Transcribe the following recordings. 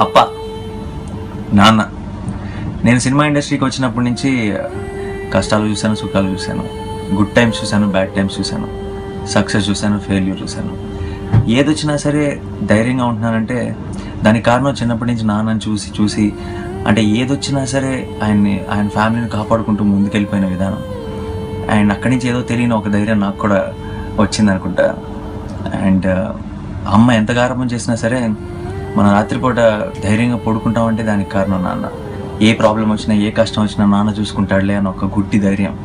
అప్ప, నాన్న. నేను సినిమా ఇండస్ట్రీకి వచ్చినప్పటి నుంచి కష్టాలు చూశాను, సుఖాలు చూశాను, గుడ్ టైమ్స్ చూశాను, బ్యాడ్ టైమ్స్ చూశాను, సక్సెస్ చూశాను, ఫెయిల్యూర్ చూశాను. ఏదొచ్చినా సరే ధైర్యంగా ఉంటున్నానంటే దానికి కారణం చిన్నప్పటి నుంచి నాన్నని చూసి చూసి అంటే ఏదొచ్చినా సరే ఆయన ఫ్యామిలీని కాపాడుకుంటూ ముందుకెళ్ళిపోయిన విధానం అండ్ అక్కడి నుంచి ఏదో తెలియని ఒక ధైర్యం నాకు కూడా వచ్చింది అనుకుంటా. అండ్ అమ్మ ఎంత గారాబం చేసినా సరే మన రాత్రిపూట ధైర్యంగా పడుకుంటామంటే దానికి కారణం నాన్న. ఏ ప్రాబ్లం వచ్చినా ఏ కష్టం వచ్చినా నాన్న చూసుకుంటాడులే అని ఒక గుడ్డి ధైర్యం.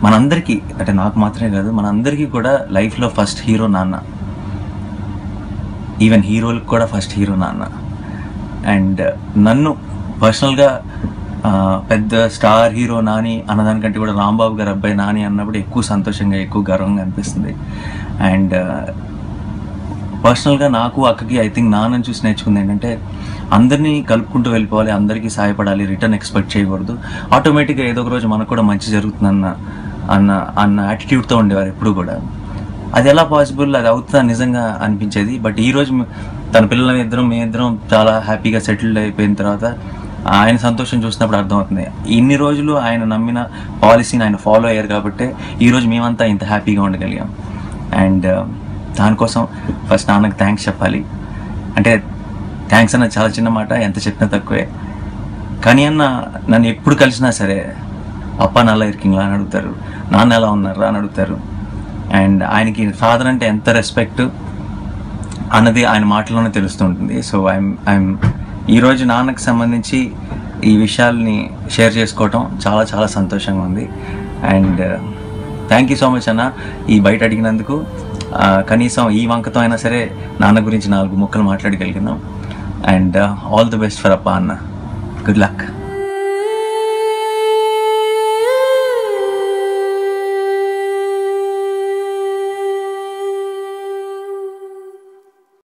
మనందరికీ అంటే నాకు మాత్రమే కాదు మనందరికీ కూడా లైఫ్లో ఫస్ట్ హీరో నాన్న. ఈవెన్ హీరోలకు కూడా ఫస్ట్ హీరో నాన్న. అండ్ నన్ను పర్సనల్గా పెద్ద స్టార్ హీరో నాని అన్నదానికంటే కూడా రాంబాబు గారు అబ్బాయి నాని అన్నప్పుడు ఎక్కువ సంతోషంగా ఎక్కువ గర్వంగా అనిపిస్తుంది. అండ్ పర్సనల్గా నాకు అక్కకి ఐ థింక్ నాన్నని చూసి నేర్చుకుంది ఏంటంటే అందరినీ కలుపుకుంటూ వెళ్ళిపోవాలి, అందరికీ సహాయపడాలి, రిటర్న్ ఎక్స్పెక్ట్ చేయకూడదు. ఆటోమేటిక్గా ఏదో ఒక రోజు మనకు కూడా మంచి జరుగుతుంది అన్న యాటిట్యూడ్తో ఉండేవారు ఎప్పుడు కూడా. అది ఎలా పాసిబుల్, అది అవుతుందా నిజంగా అనిపించేది. బట్ ఈరోజు తన పిల్లల మేమిద్దరం చాలా హ్యాపీగా సెటిల్డ్ అయిపోయిన తర్వాత ఆయన సంతోషం చూసినప్పుడు అర్థమవుతుంది ఇన్ని రోజులు ఆయన నమ్మిన పాలసీని ఆయన ఫాలో అయ్యారు కాబట్టి ఈరోజు మేమంతా ఇంత హ్యాపీగా ఉండగలిగాం. అండ్ దానికోసం ఫస్ట్ నాన్నకి థ్యాంక్స్ చెప్పాలి. అంటే థ్యాంక్స్ అన్న చాలా చిన్న మాట, ఎంత చెప్పినా తక్కువే. కానీ అన్న నన్ను ఎప్పుడు కలిసినా సరే అప్ప నల్లా ఇరికింగ్లా అని అడుగుతారు, నాన్న ఎలా ఉన్నారు అని అడుగుతారు. అండ్ ఆయనకి ఫాదర్ అంటే ఎంత రెస్పెక్ట్ అన్నది ఆయన మాటల్లోనే తెలుస్తుంటుంది. సో ఐఎమ్ ఈరోజు నాన్నకు సంబంధించి ఈ విషయాల్ని షేర్ చేసుకోవటం చాలా చాలా సంతోషంగా ఉంది. And thank you so much అన్న ఈ బయట అడిగినందుకు. కనీసం ఈ వంకతో అయినా సరే నాన్న గురించి 4 ముక్కలు మాట్లాడగలిగినాం. And all the best for అప్ప అన్న. Good luck.